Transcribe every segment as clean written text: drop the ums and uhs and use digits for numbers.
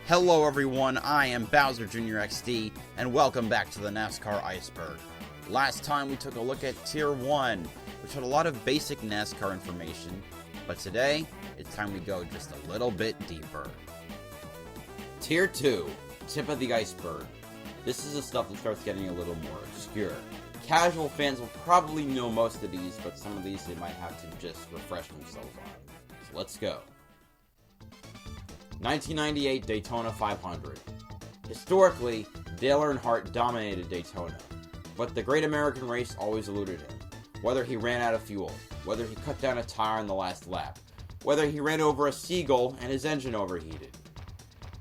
Hello everyone, I am Bowser Jr. XD, and welcome back to the NASCAR Iceberg. Last time we took a look at Tier 1, which had a lot of basic NASCAR information, but today, it's time we go just a little bit deeper. Tier 2, Tip of the Iceberg. This is the stuff that starts getting a little more obscure. Casual fans will probably know most of these, but some of these they might have to just refresh themselves on. So let's go. 1998 Daytona 500. Historically, Dale Earnhardt dominated Daytona, but the Great American Race always eluded him. Whether he ran out of fuel, whether he cut down a tire on the last lap, whether he ran over a seagull and his engine overheated.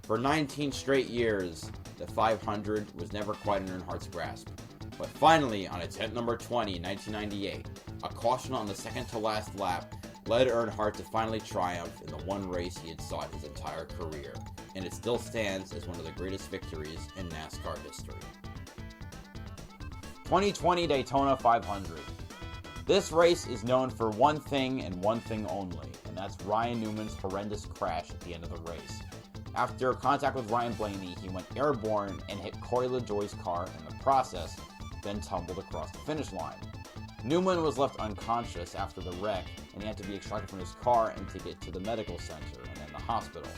For 19 straight years, the 500 was never quite in Earnhardt's grasp. But finally, on its hit number 20 in 1998, a caution on the second to last lap led Earnhardt to finally triumph in the one race he had sought his entire career, and it still stands as one of the greatest victories in NASCAR history. 2020 Daytona 500. This race is known for one thing and one thing only, and that's Ryan Newman's horrendous crash at the end of the race. After contact with Ryan Blaney, he went airborne and hit Corey LaJoie's car in the process, then tumbled across the finish line. Newman was left unconscious after the wreck, and he had to be extracted from his car and taken to the medical center and then the hospital.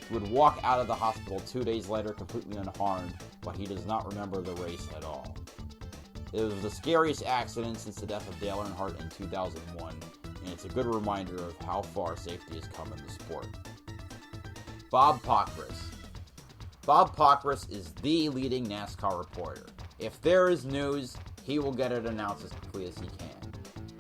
He would walk out of the hospital 2 days later completely unharmed, but he does not remember the race at all. It was the scariest accident since the death of Dale Earnhardt in 2001, and it's a good reminder of how far safety has come in the sport. Bob POCKRASS. Bob POCKRASS is the leading NASCAR reporter. If there is news, he will get it announced as quickly as he can.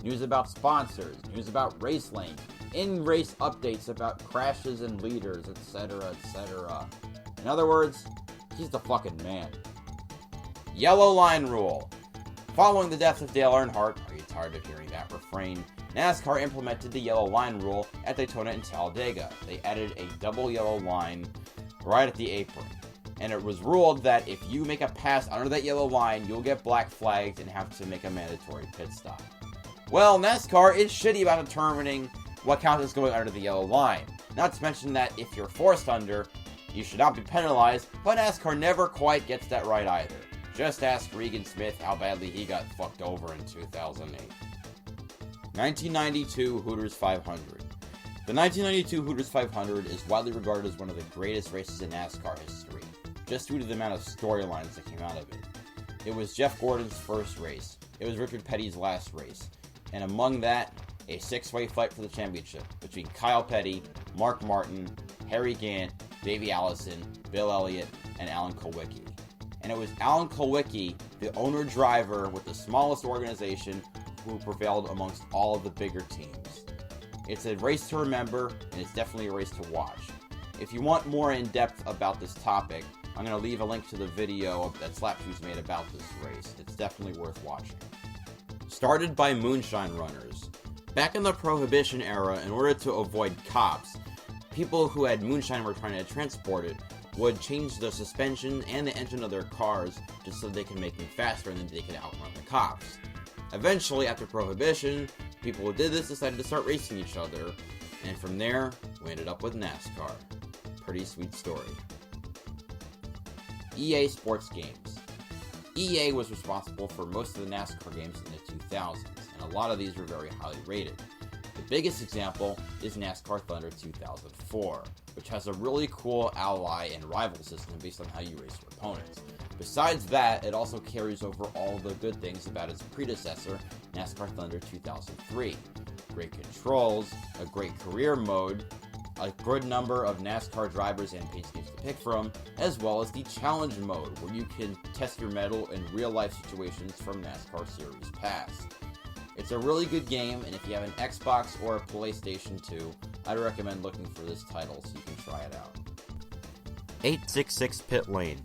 News about sponsors, news about race lane, in-race updates about crashes and leaders, etc., etc. In other words, he's the fucking man. Yellow line rule. Following the death of Dale Earnhardt, are you tired of hearing that refrain? NASCAR implemented the yellow line rule at Daytona and Talladega. They added a double yellow line right at the apron. And it was ruled that if you make a pass under that yellow line, you'll get black flagged and have to make a mandatory pit stop. Well, NASCAR is shitty about determining what counts as going under the yellow line. Not to mention that if you're forced under, you should not be penalized, but NASCAR never quite gets that right either. Just ask Regan Smith how badly he got fucked over in 2008. 1992 Hooters 500. The 1992 Hooters 500 is widely regarded as one of the greatest races in NASCAR history, just due to the amount of storylines that came out of it. It was Jeff Gordon's first race, it was Richard Petty's last race, and among that, a six-way fight for the championship between Kyle Petty, Mark Martin, Harry Gant, Davey Allison, Bill Elliott, and Alan Kulwicki. And it was Alan Kulwicki, the owner-driver with the smallest organization, who prevailed amongst all of the bigger teams. It's a race to remember, and it's definitely a race to watch. If you want more in-depth about this topic, I'm going to leave a link to the video that Slapshoes made about this race. It's definitely worth watching. Started by moonshine runners. Back in the Prohibition era, in order to avoid cops, people who had moonshine and were trying to transport it would change the suspension and the engine of their cars just so they can make them faster and then they can outrun the cops. Eventually, after Prohibition, people who did this decided to start racing each other, and from there, we ended up with NASCAR. Pretty sweet story. EA Sports Games. EA was responsible for most of the NASCAR games in the 2000s, and a lot of these were very highly rated. The biggest example is NASCAR Thunder 2004, which has a really cool ally and rival system based on how you race your opponents. Besides that, it also carries over all the good things about its predecessor, NASCAR Thunder 2003. Great controls, a great career mode, a good number of NASCAR drivers and pace games to pick from, as well as the challenge mode, where you can test your mettle in real-life situations from NASCAR Series Past. It's a really good game, and if you have an Xbox or a PlayStation 2, I'd recommend looking for this title so you can try it out. 866 Pit Lane.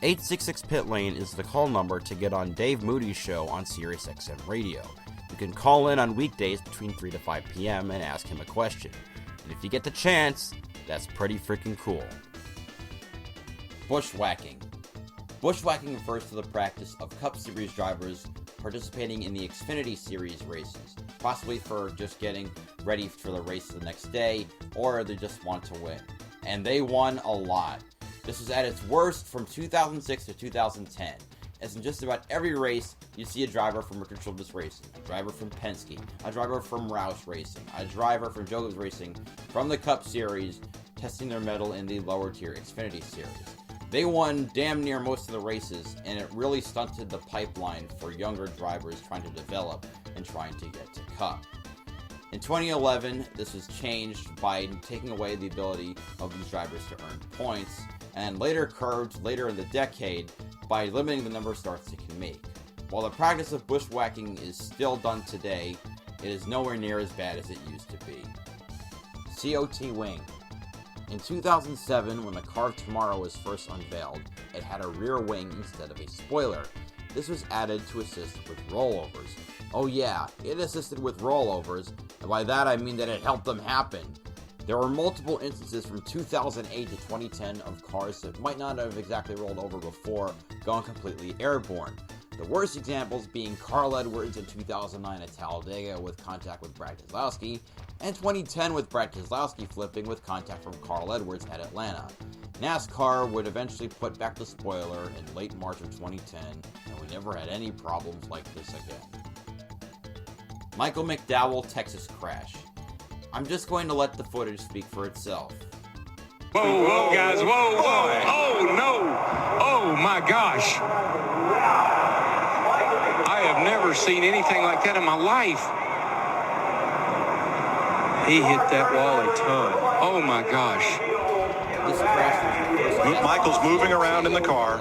866 Pit Lane is the call number to get on Dave Moody's show on SiriusXM Radio. You can call in on weekdays between 3 to 5 p.m. and ask him a question. And if you get the chance, that's pretty freaking cool. Bushwhacking. Bushwhacking refers to the practice of Cup Series drivers participating in the Xfinity Series races, possibly for just getting ready for the race the next day, or they just want to win. and they won a lot. This was at its worst from 2006 to 2010, as in just about every race, you see a driver from Richard Childress Racing, a driver from Penske, a driver from Roush Racing, a driver from JOCKO Racing from the Cup Series, testing their mettle in the lower tier Xfinity Series. They won damn near most of the races, and it really stunted the pipeline for younger drivers trying to develop and trying to get to Cup. In 2011, this was changed by taking away the ability of these drivers to earn points, and later curbed later in the decade by limiting the number of starts they can make. While the practice of bushwhacking is still done today, it is nowhere near as bad as it used to be. COT Wing. In 2007, when the car of tomorrow was first unveiled, it had a rear wing instead of a spoiler. This was added to assist with rollovers. Oh yeah, it assisted with rollovers, and by that I mean that it helped them happen. There were multiple instances from 2008 to 2010 of cars that might not have exactly rolled over before going completely airborne. The worst examples being Carl Edwards in 2009 at Talladega with contact with Brad Keselowski, and 2010 with Brad Keselowski flipping with contact from Carl Edwards at Atlanta. NASCAR would eventually put back the spoiler in late March of 2010, and we never had any problems like this again. Michael McDowell Texas crash. I'm just going to let the footage speak for itself. Whoa, whoa, guys, whoa, whoa. Oh, no. Oh, my gosh. I have never seen anything like that in my life. He hit that wall a ton. Oh, my gosh. This crash was Michael's moving around in the car.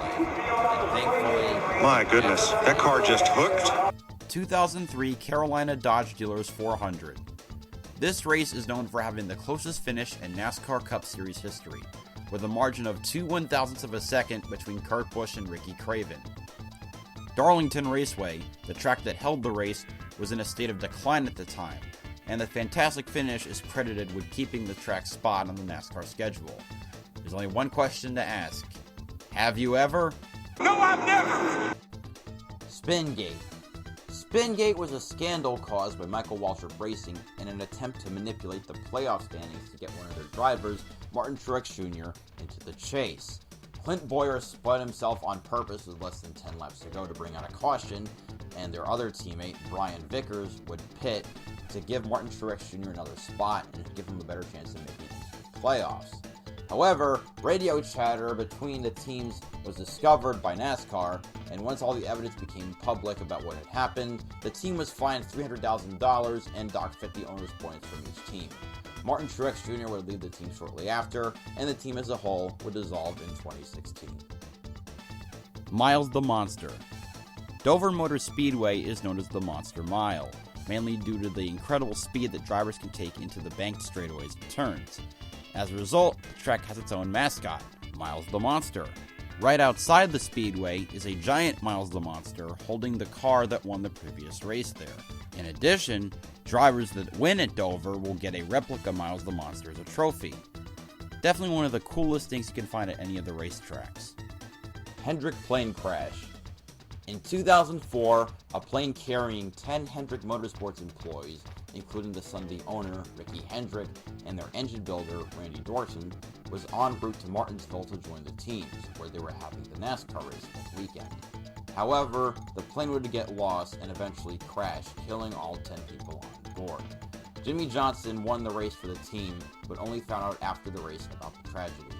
thankfully, My goodness, that car just hooked. 2003 Carolina Dodge Dealers 400. This race is known for having the closest finish in NASCAR Cup Series history, with a margin of 2 1/1000ths of a second between Kurt Busch and Ricky Craven. Darlington Raceway, the track that held the race, was in a state of decline at the time, and the fantastic finish is credited with keeping the track's spot on the NASCAR schedule. There's only one question to ask. Have you ever? No, I've never. SPINGATE. SPINGATE was a scandal caused by Michael Waltrip Racing in an attempt to manipulate the playoff standings to get one of their drivers, Martin Truex Jr., into the chase. Clint Bowyer spun himself on purpose with less than 10 laps to go to bring out a caution, and their other teammate, Brian Vickers, would pit to give Martin Truex Jr. another spot and give him a better chance of making it into the playoffs. However, radio chatter between the teams was discovered by NASCAR, and once all the evidence became public about what had happened, the team was fined $300,000 and docked 50 owner's points from each team. Martin Truex Jr. would leave the team shortly after, and the team as a whole would dissolve in 2016. Miles the Monster. Dover Motor Speedway is known as the Monster Mile, mainly due to the incredible speed that drivers can take into the banked straightaways and turns. As a result, the track has its own mascot, Miles the Monster. Right outside the speedway is a giant Miles the Monster holding the car that won the previous race there. In addition, drivers that win at Dover will get a replica Miles the Monster as a trophy. Definitely one of the coolest things you can find at any of the racetracks. Hendrick plane crash. In 2004, a plane carrying 10 Hendrick Motorsports employees, including the Sunday owner, Ricky Hendrick, and their engine builder, Randy Dorton, was en route to Martinsville to join the teams, where they were having the NASCAR race that weekend. However, the plane would get lost and eventually crash, killing all 10 people on board. Jimmy Johnson won the race for the team, but only found out after the race about the tragedy.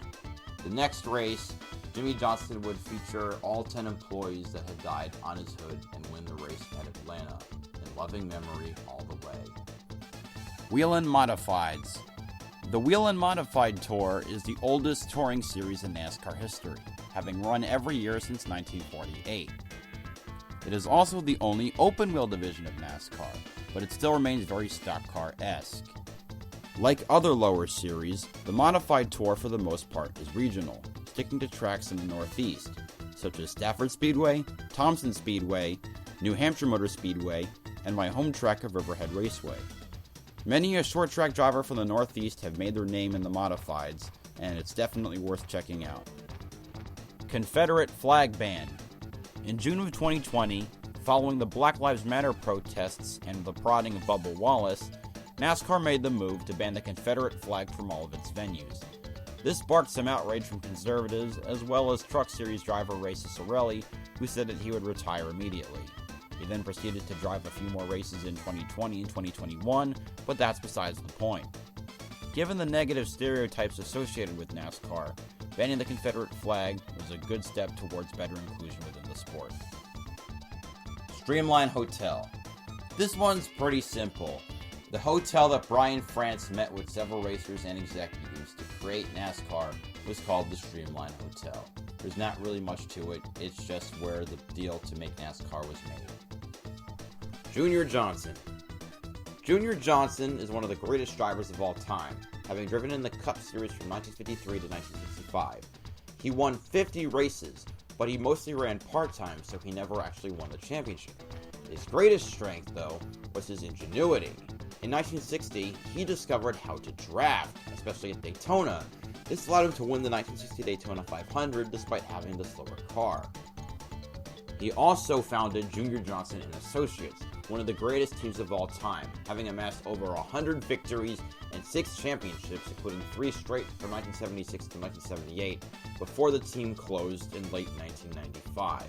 The next race, Jimmy Johnson would feature all 10 employees that had died on his hood and win the race at Atlanta, in loving memory all the way. WHELEN Modifieds. The WHELEN Modified Tour is the oldest touring series in NASCAR history, having run every year since 1948. It is also the only open-wheel division of NASCAR, but it still remains very stock car-esque. Like other lower series, the Modified Tour for the most part is regional, sticking to tracks in the Northeast, such as Stafford Speedway, Thompson Speedway, New Hampshire Motor Speedway, and my home track of Riverhead Raceway. Many a short track driver from the Northeast have made their name in the Modifieds, and it's definitely worth checking out. Confederate flag ban. In June of 2020, following the Black Lives Matter protests and the prodding of Bubba Wallace, NASCAR made the move to ban the Confederate flag from all of its venues. This sparked some outrage from conservatives, as well as Truck Series driver Ray Ciccarelli, who said that he would retire immediately. He then proceeded to drive a few more races in 2020 and 2021, but that's besides the point. Given the negative stereotypes associated with NASCAR, banning the Confederate flag was a good step towards better inclusion within the sport. Streamline Hotel. This one's pretty simple. The hotel that Brian France met with several racers and executives to create NASCAR was called the Streamline Hotel. There's not really much to it, it's just where the deal to make NASCAR was made. Junior Johnson. Junior Johnson is one of the greatest drivers of all time, having driven in the Cup Series from 1953 to 1965. He won 50 races, but he mostly ran part-time, so he never actually won the championship. His greatest strength, though, was his ingenuity. In 1960, he discovered how to draft, especially at Daytona. This allowed him to win the 1960 Daytona 500 despite having the slower car. He also founded Junior Johnson & Associates, one of the greatest teams of all time, having amassed over 100 victories and 6 championships, including 3 straight from 1976 to 1978, before the team closed in late 1995.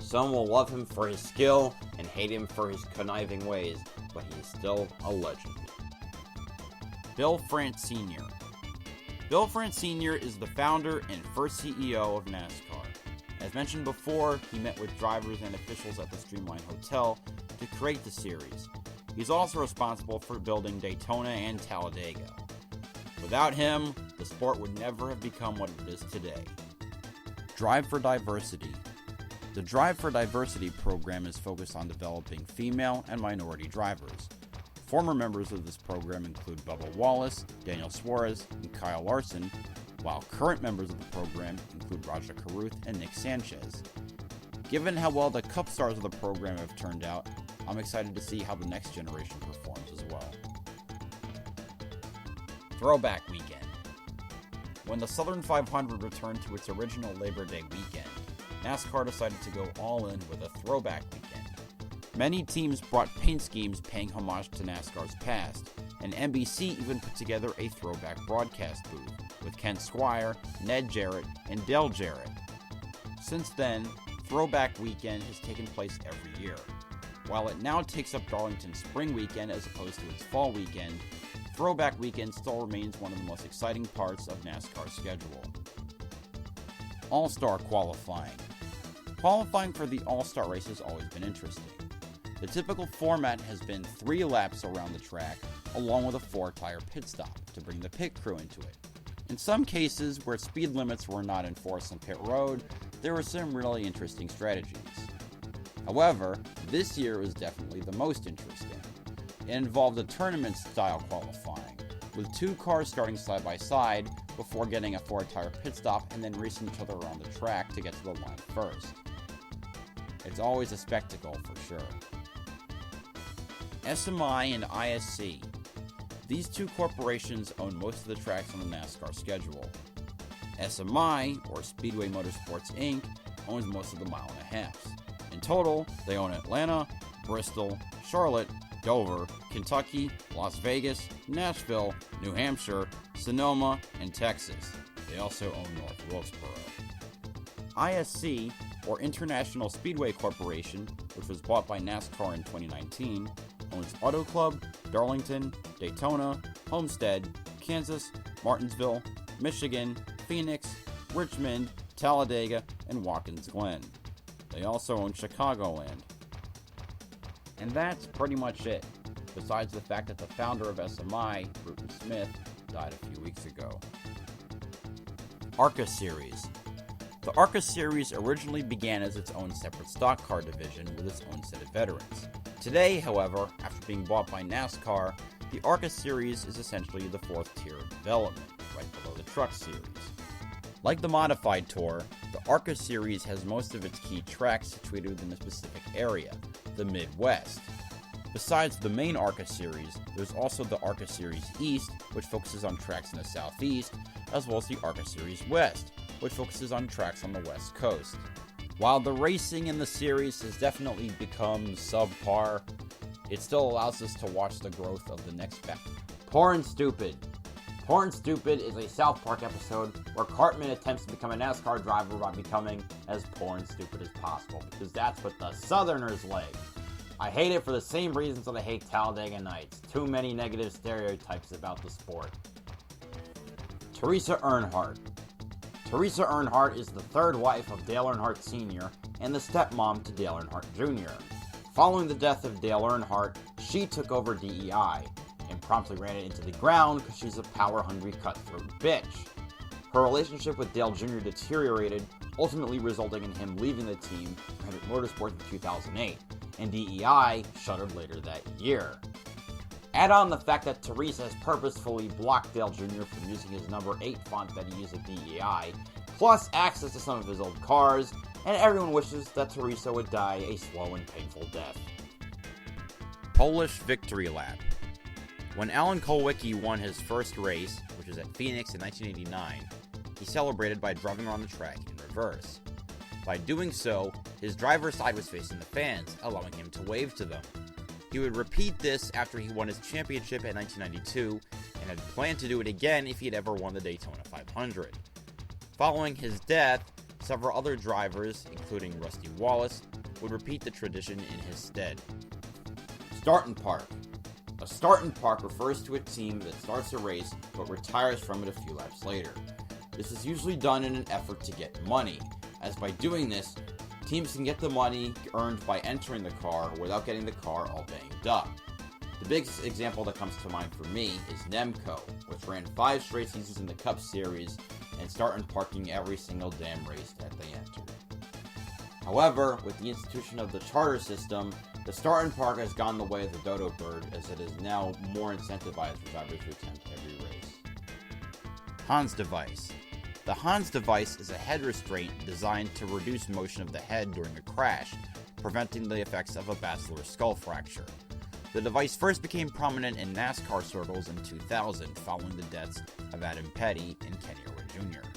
Some will love him for his skill and hate him for his conniving ways, but he is still a legend. Bill France Sr. Bill France Sr. is the founder and first CEO of NASCAR. As mentioned before, he met with drivers and officials at the Streamline Hotel to create the series. He's also responsible for building Daytona and Talladega. Without him, the sport would never have become what it is today. Drive for Diversity. The Drive for Diversity program is focused on developing female and minority drivers. Former members of this program include Bubba Wallace, Daniel Suarez, and Kyle Larson, while current members of the program include Raja Carruth and Nick Sanchez. Given how well the Cup stars of the program have turned out, I'm excited to see how the next generation performs as well. Throwback Weekend. When the Southern 500 returned to its original Labor Day weekend, NASCAR decided to go all in with a throwback weekend. Many teams brought paint schemes paying homage to NASCAR's past, and NBC even put together a throwback broadcast booth with Ken Squire, Ned Jarrett, and Dale Jarrett. Since then, Throwback Weekend has taken place every year. While it now takes up Darlington's spring weekend as opposed to its fall weekend, Throwback Weekend still remains one of the most exciting parts of NASCAR's schedule. All-Star Qualifying. Qualifying for the All-Star race has always been interesting. The typical format has been 3 laps around the track, along with a 4-tire pit stop to bring the pit crew into it. In some cases, where speed limits were not enforced on pit road, there were some really interesting strategies. However, this year was definitely the most interesting. It involved a tournament-style qualifying, with 2 cars starting side by side before getting a 4-tire pit stop and then racing each other around the track to get to the line first. It's always a spectacle for sure. SMI and ISC. These 2 corporations own most of the tracks on the NASCAR schedule. SMI, or Speedway Motorsports Inc., owns most of the mile-and-a-halfs. In total, they own Atlanta, Bristol, Charlotte, Dover, Kentucky, Las Vegas, Nashville, New Hampshire, Sonoma, and Texas. They also own North Wilkesboro. ISC, or International Speedway Corporation, which was bought by NASCAR in 2019, owns Auto Club, Darlington, Daytona, Homestead, Kansas, Martinsville, Michigan, Phoenix, Richmond, Talladega, and Watkins Glen. They also own Chicagoland. And that's pretty much it, besides the fact that the founder of SMI, Bruton Smith, died a few weeks ago. ARCA Series. The ARCA Series originally began as its own separate stock car division with its own set of veterans. Today, however, after being bought by NASCAR, the ARCA Series is essentially the 4th tier of development, right below the Truck Series. Like the Modified Tour, the ARCA Series has most of its key tracks situated within a specific area, the Midwest. Besides the main ARCA Series, there's also the ARCA Series East, which focuses on tracks in the Southeast, as well as the ARCA Series West, which focuses on tracks on the West Coast. While the racing in the series has definitely become subpar, it still allows us to watch the growth of the next battle. Poor and Stupid. Poor and Stupid is a South Park episode where Cartman attempts to become a NASCAR driver by becoming as poor and stupid as possible, because that's what the Southerners like. I hate it for the same reasons that I hate Talladega Nights. Too many negative stereotypes about the sport. TERESA EARNHARDT. TERESA EARNHARDT is the third wife of Dale Earnhardt Sr. and the stepmom to Dale Earnhardt Jr. Following the death of Dale Earnhardt, she took over DEI and promptly ran it into the ground because she's a power-hungry, cutthroat bitch. Her relationship with Dale Jr. deteriorated, ultimately resulting in him leaving the team, Hendrick Motorsports, in 2008, and DEI shuttered later that year. Add on the fact that TERESA has purposefully blocked Dale Jr. from using his number 8 font that he used at DEI, plus access to some of his old cars, and everyone wishes that TERESA would die a slow and painful death. Polish Victory Lap. When Alan Kulwicki won his first race, which was at Phoenix in 1989, he celebrated by driving around the track in reverse. By doing so, his driver's side was facing the fans, allowing him to wave to them. He would repeat this after he won his championship in 1992, and had planned to do it again if he had ever won the Daytona 500. Following his death, several other drivers, including Rusty Wallace, would repeat the tradition in his stead. Start and Park. A start and park refers to a team that starts a race but retires from it a few laps later. This is usually done in an effort to get money, as by doing this, teams can get the money earned by entering the car without getting the car all banged up. The biggest example that comes to mind for me is Nemco, which ran 5 straight seasons in the Cup Series and start and parking every single damn race that they entered. However, with the institution of the charter system, the start and park has gone the way of the dodo bird, as it is now more incentivized for drivers to attempt every race. Hans device. The Hans device is a head restraint designed to reduce motion of the head during a crash, preventing the effects of a basilar skull fracture. The device first became prominent in NASCAR circles in 2000, following the deaths of Adam Petty and Kenny Irwin Jr.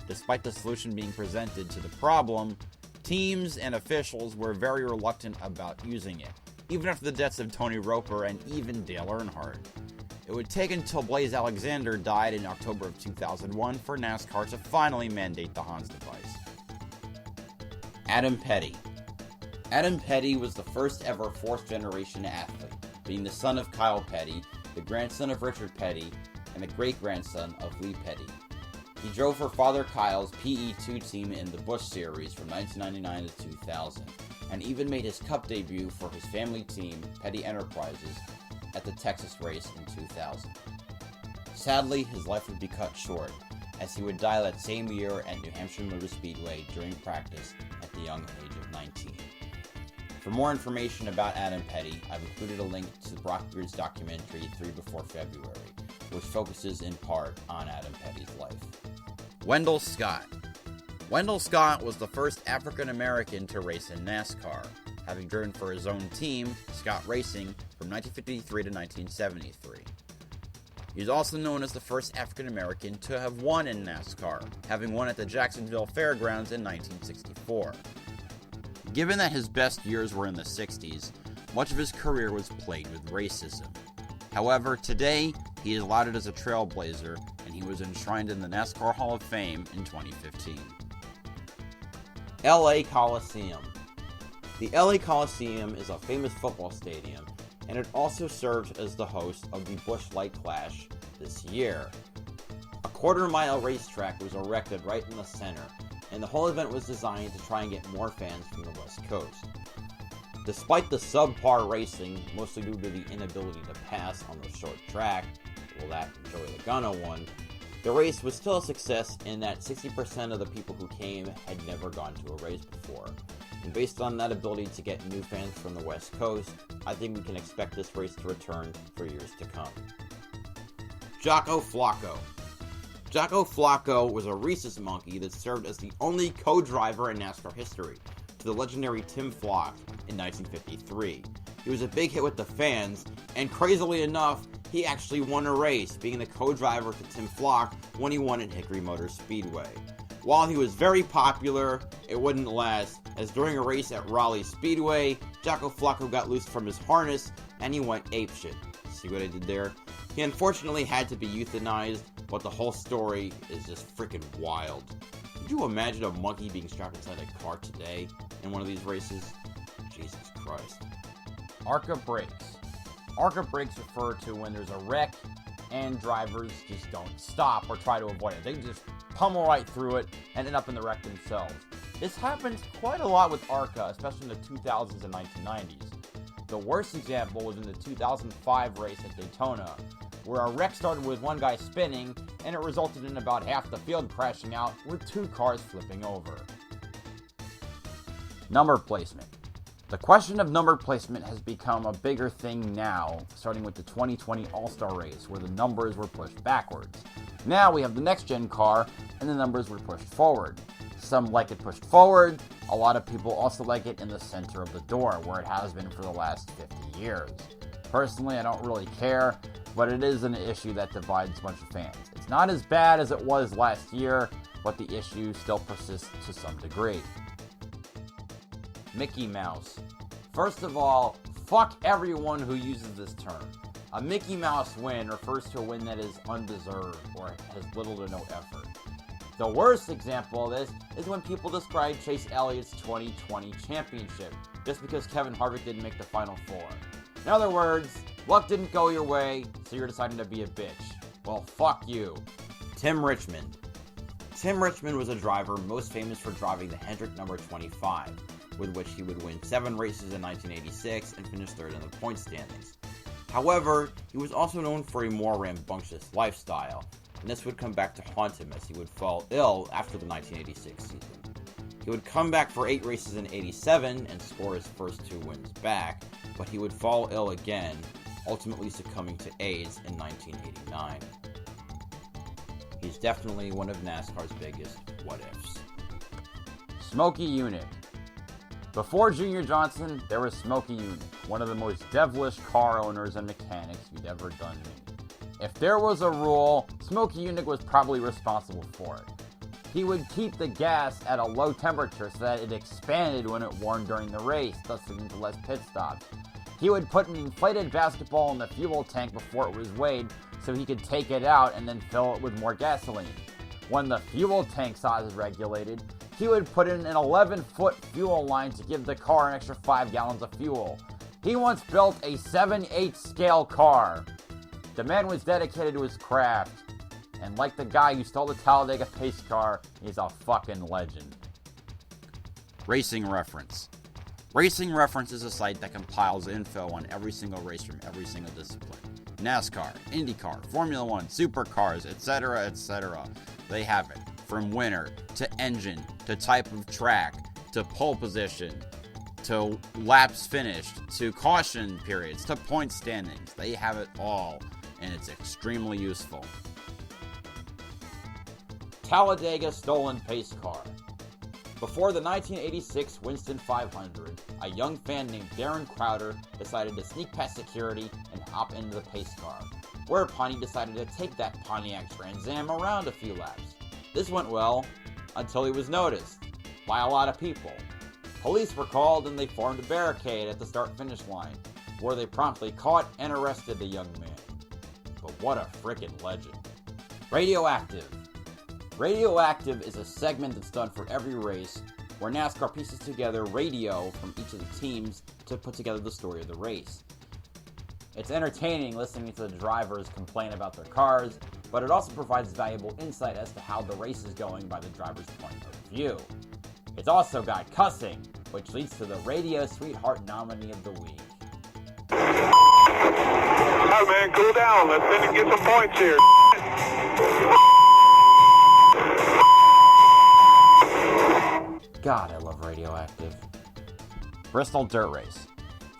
Despite the solution being presented to the problem, teams and officials were very reluctant about using it, even after the deaths of Tony Roper and even Dale Earnhardt. It would take until Blaze Alexander died in October of 2001 for NASCAR to finally mandate the Hans device. Adam Petty. Adam Petty was the first ever 4th generation athlete, being the son of Kyle Petty, the grandson of Richard Petty, and the great-grandson of Lee Petty. He drove for Father Kyle's PE2 team in the Busch Series from 1999 to 2000, and even made his Cup debut for his family team, Petty Enterprises, at the Texas race in 2000. Sadly, his life would be cut short, as he would die that same year at New Hampshire Motor Speedway during practice at the young age of 19. For more information about Adam Petty, I've included a link to Brockbeard's documentary 3 Before February, which focuses in part on Adam Petty's life. Wendell Scott. Wendell Scott was the first African American to race in NASCAR, having driven for his own team, Scott Racing, from 1953 to 1973. He is also known as the first African American to have won in NASCAR, having won at the Jacksonville Fairgrounds in 1964. Given that his best years were in the 60s, much of his career was plagued with racism. However, today, he is lauded as a trailblazer, and he was enshrined in the NASCAR Hall of Fame in 2015. LA Coliseum. The LA Coliseum is a famous football stadium, and it also served as the host of the Busch Light Clash this year. A quarter-mile racetrack was erected right in the center, and the whole event was designed to try and get more fans from the West Coast. Despite the subpar racing, mostly due to the inability to pass on the short track, well, that Joey Logano won, the race was still a success in that 60% of the people who came had never gone to a race before. And based on that ability to get new fans from the West Coast, I think we can expect this race to return for years to come. JOCKO FLOCKO. JOCKO FLOCKO was a rhesus monkey that served as the only co-driver in NASCAR history to the legendary Tim Flock in 1953. He was a big hit with the fans, and crazily enough, he actually won a race, being the co-driver to Tim Flock when he won at Hickory Motor Speedway. While he was very popular, it wouldn't last, as during a race at Raleigh Speedway, JOCKO FLOCKO got loose from his harness, and he went apeshit. See what I did there? He unfortunately had to be euthanized, but the whole story is just freaking wild. Could you imagine a monkey being strapped inside a car today in one of these races? Jesus Christ. ARCA brakes. ARCA brakes refer to when there's a wreck and drivers just don't stop or try to avoid it. They just pummel right through it and end up in the wreck themselves. This happens quite a lot with ARCA, especially in the 2000s and 1990s. The worst example was in the 2005 race at Daytona, where a wreck started with one guy spinning, and it resulted in about half the field crashing out with 2 cars flipping over. Number placement. The question of number placement has become a bigger thing now, starting with the 2020 All-Star race, where the numbers were pushed backwards. Now we have the next-gen car, and the numbers were pushed forward. Some like it pushed forward. A lot of people also like it in the center of the door, where it has been for the last 50 years. Personally, I don't really care, but it is an issue that divides a bunch of fans. It's not as bad as it was last year, but the issue still persists to some degree. Mickey Mouse. First of all, fuck everyone who uses this term. A Mickey Mouse win refers to a win that is undeserved or has little to no effort. The worst example of this is when people describe Chase Elliott's 2020 championship just because Kevin Harvick didn't make the Final Four. In other words, luck didn't go your way, so you're deciding to be a bitch. Well, fuck you. Tim Richmond. Tim Richmond was a driver most famous for driving the Hendrick number 25, with which he would win 7 races in 1986 and finish 3rd in the point standings. However, he was also known for a more rambunctious lifestyle, and this would come back to haunt him as he would fall ill after the 1986 season. He would come back for 8 races in 87 and score his first 2 wins back, but he would fall ill again, ultimately succumbing to AIDS in 1989. He's definitely one of NASCAR's biggest what-ifs. Smokey YUNICK. Before Junior Johnson, there was Smokey YUNICK, one of the most devilish car owners and mechanics you'd ever done meet. If there was a rule, Smokey YUNICK was probably responsible for it. He would keep the gas at a low temperature so that it expanded when it warmed during the race, thus leading to less pit stops. He would put an inflated basketball in the fuel tank before it was weighed so he could take it out and then fill it with more gasoline. When the fuel tank size is regulated, he would put in an 11-foot fuel line to give the car an extra 5 gallons of fuel. He once built a 7/8 scale car. The man was dedicated to his craft. And like the guy who stole the Talladega pace car, he's a fucking legend. Racing Reference. Racing Reference is a site that compiles info on every single race from every single discipline. NASCAR, IndyCar, Formula 1, supercars, etc., etc. They have it. From winner, to engine, to type of track, to pole position, to laps finished, to caution periods, to point standings. They have it all, and it's extremely useful. Talladega stolen pace car. Before the 1986 Winston 500, a young fan named Darren Crowder decided to sneak past security and hop into the pace car, whereupon he decided to take that Pontiac Trans Am around a few laps. This went well, until he was noticed by a lot of people. Police were called and they formed a barricade at the start-finish line, where they promptly caught and arrested the young man. But what a frickin' legend. Radioactive. Radioactive is a segment that's done for every race, where NASCAR pieces together radio from each of the teams to put together the story of the race. It's entertaining listening to the drivers complain about their cars, but it also provides valuable insight as to how the race is going by the driver's point of view. It's also got cussing, which leads to the Radio Sweetheart Nominee of the Week. Alright, man, cool down. Let's see if we get some points here. God, I love Radioactive. Bristol Dirt Race.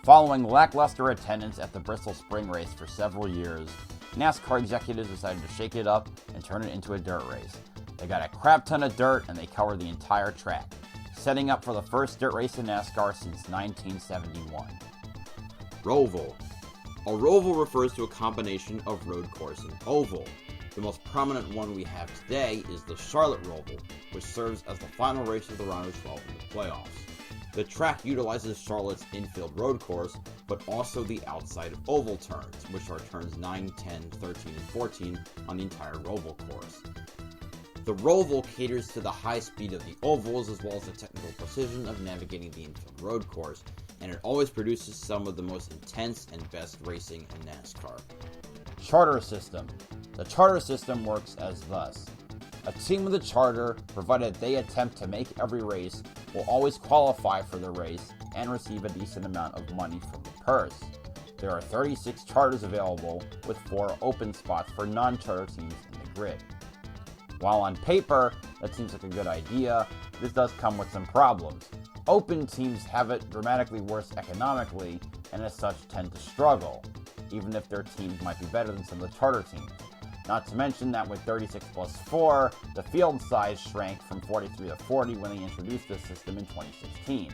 Following lackluster attendance at the Bristol Spring Race for several years, NASCAR executives decided to shake it up and turn it into a dirt race. They got a crap ton of dirt and they covered the entire track, setting up for the first dirt race in NASCAR since 1971. Roval. A roval refers to a combination of road course and oval. The most prominent one we have today is the Charlotte Roval, which serves as the final race of the round of 12 in the playoffs. The track utilizes Charlotte's infield road course, but also the outside oval turns, which are turns 9, 10, 13, and 14 on the entire oval course. The Roval caters to the high speed of the ovals as well as the technical precision of navigating the infield road course, and it always produces some of the most intense and best racing in NASCAR. Charter system. The charter system works as thus. A team with a charter, provided they attempt to make every race, will always qualify for the race and receive a decent amount of money from the purse. There are 36 charters available, with 4 open spots for non-charter teams in the grid. While on paper, that seems like a good idea, this does come with some problems. Open teams have it dramatically worse economically, and as such tend to struggle, even if their teams might be better than some of the charter teams. Not to mention that with 36 plus 4, the field size shrank from 43 to 40 when they introduced this system in 2016.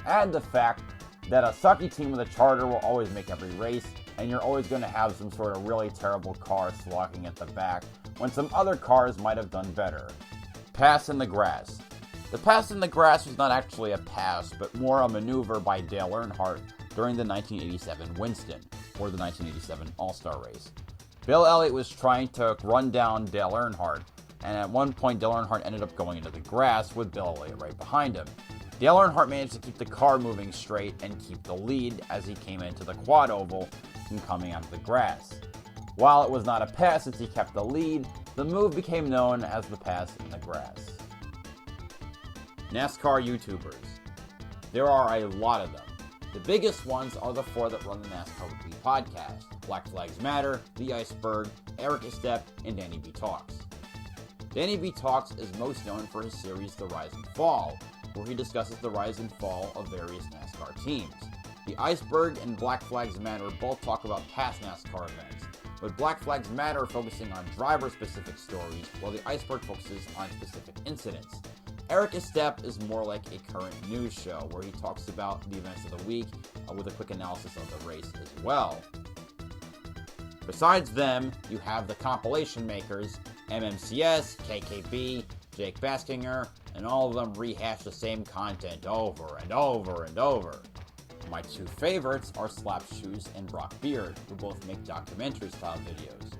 Add the fact that a sucky team with a charter will always make every race, and you're always going to have some sort of really terrible car slogging at the back when some other cars might have done better. Pass in the grass. The pass in the grass was not actually a pass, but more a maneuver by Dale Earnhardt during the 1987 Winston, or the 1987 All-Star race. Bill Elliott was trying to run down Dale Earnhardt, and at one point Dale Earnhardt ended up going into the grass with Bill Elliott right behind him. Dale Earnhardt managed to keep the car moving straight and keep the lead as he came into the quad oval and coming out of the grass. While it was not a pass since he kept the lead, the move became known as the pass in the grass. NASCAR YouTubers. There are a lot of them. The biggest ones are the 4 that run the NASCAR Weekly podcast: Black Flags Matter, The Iceberg, Eric Estep, and Danny B Talks. Danny B Talks is most known for his series The Rise and Fall, where he discusses the rise and fall of various NASCAR teams. The Iceberg and Black Flags Matter both talk about past NASCAR events, with Black Flags Matter focusing on driver-specific stories, while the Iceberg focuses on specific incidents. Eric Estep is more like a current news show, where he talks about the events of the week with a quick analysis of the race as well. Besides them, you have the compilation makers, MMCS, KKB, Jake Baskinger, and all of them rehash the same content over and over and over. My 2 favorites are Slapshoes and Brock Beard, who both make documentary-style videos.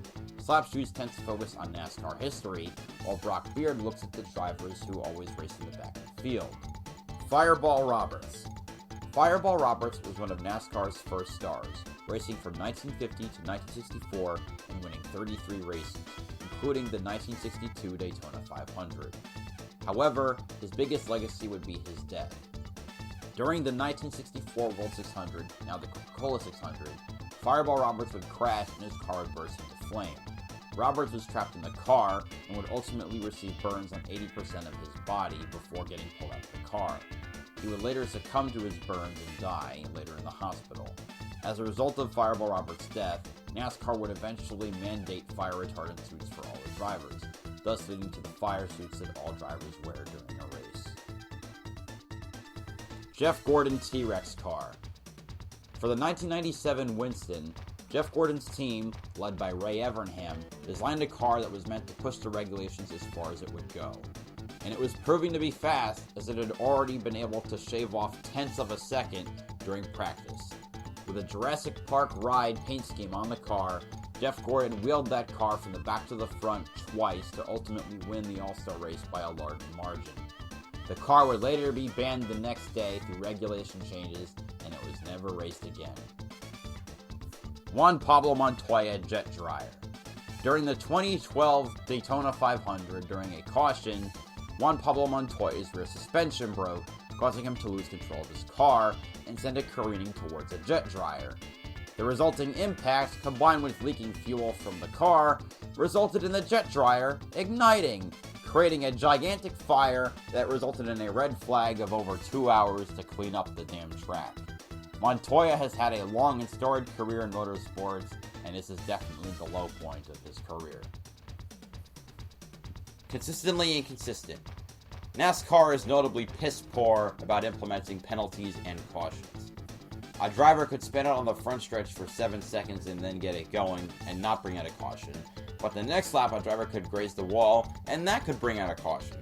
Slapshoes tends to focus on NASCAR history, while Brock Beard looks at the drivers who always race in the back of the field. Fireball Roberts. Fireball Roberts was one of NASCAR's first stars, racing from 1950 to 1964 and winning 33 races, including the 1962 Daytona 500. However, his biggest legacy would be his death. During the 1964 World 600, now the Coca-Cola 600, Fireball Roberts would crash and his car would burst into flame. Roberts was trapped in the car and would ultimately receive burns on 80% of his body before getting pulled out of the car. He would later succumb to his burns and die later in the hospital. As a result of Fireball Roberts' death, NASCAR would eventually mandate fire retardant suits for all the drivers, thus leading to the fire suits that all drivers wear during a race. Jeff Gordon T-Rex car. For the 1997 Winston, Jeff Gordon's team, led by Ray Evernham, designed a car that was meant to push the regulations as far as it would go. And it was proving to be fast, as it had already been able to shave off tenths of a second during practice. With a Jurassic Park ride paint scheme on the car, Jeff Gordon wheeled that car from the back to the front twice to ultimately win the All-Star race by a large margin. The car would later be banned the next day through regulation changes, and it was never raced again. Juan Pablo Montoya jet dryer. During the 2012 Daytona 500, during a caution, Juan Pablo Montoya's rear suspension broke, causing him to lose control of his car and send it careening towards a jet dryer. The resulting impact, combined with leaking fuel from the car, resulted in the jet dryer igniting, creating a gigantic fire that resulted in a red flag of over 2 hours to clean up the damn track. Montoya has had a long and storied career in motorsports, and this is definitely the low point of his career. Consistently inconsistent. NASCAR is notably piss poor about implementing penalties and cautions. A driver could spin out on the front stretch for 7 seconds and then get it going and not bring out a caution, but the next lap a driver could graze the wall and that could bring out a caution.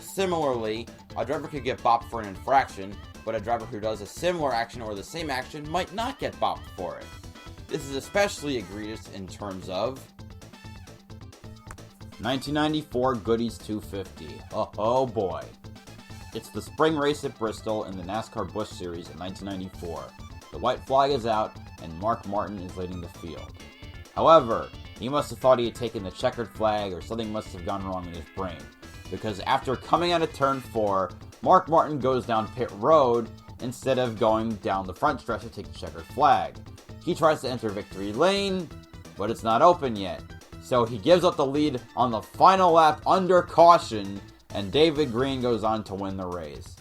Similarly, a driver could get bopped for an infraction, but a driver who does a similar action or the same action might not get bopped for it. This is especially egregious in terms of 1994 Goody's 250. Oh boy. It's the spring race at Bristol in the NASCAR Busch Series in 1994. The white flag is out, and Mark Martin is leading the field. However, he must have thought he had taken the checkered flag, or something must have gone wrong in his brain, because after coming out of turn 4, Mark Martin goes down pit road instead of going down the front stretch to take the checkered flag. He tries to enter victory lane, but it's not open yet, so he gives up the lead on the final lap under caution, and David Green goes on to win the race.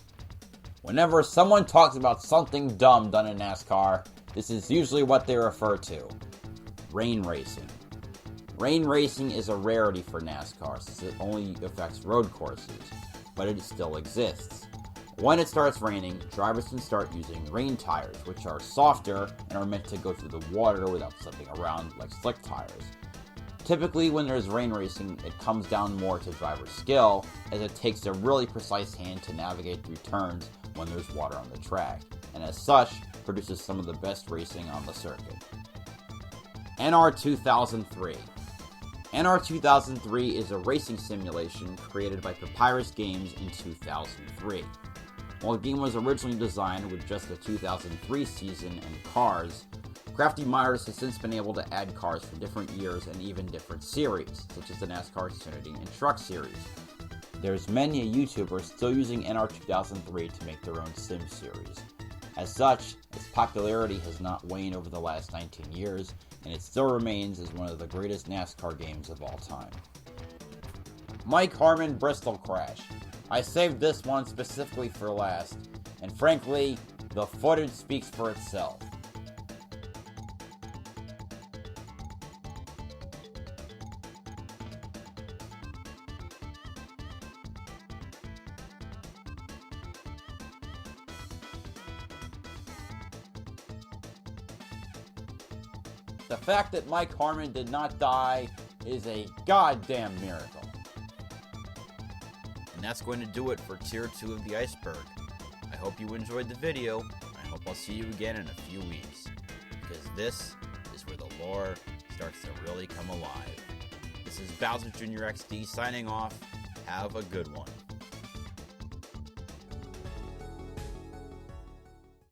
Whenever someone talks about something dumb done in NASCAR, this is usually what they refer to: rain racing. Rain racing is a rarity for NASCAR since it only affects road courses, but it still exists. When it starts raining, drivers can start using rain tires, which are softer and are meant to go through the water without slipping around like slick tires. Typically, when there's rain racing, it comes down more to driver skill, as it takes a really precise hand to navigate through turns when there's water on the track, and as such, produces some of the best racing on the circuit. NR 2003. NR 2003 is a racing simulation created by Papyrus Games in 2003. While the game was originally designed with just the 2003 season and cars, Crafty Myers has since been able to add cars for different years and even different series, such as the NASCAR Xfinity and Truck Series. There's many YouTubers still using NR 2003 to make their own sim series. As such, its popularity has not waned over the last 19 years, and it still remains as one of the greatest NASCAR games of all time. Mike Harmon Bristol Crash. I saved this one specifically for last, and frankly, the footage speaks for itself. The fact that Mike Harmon did not die is a goddamn miracle. And that's going to do it for Tier 2 of the Iceberg. I hope you enjoyed the video. I hope I'll see you again in a few weeks, because this is where the lore starts to really come alive. This is Bowser Jr. XD signing off. Have a good one.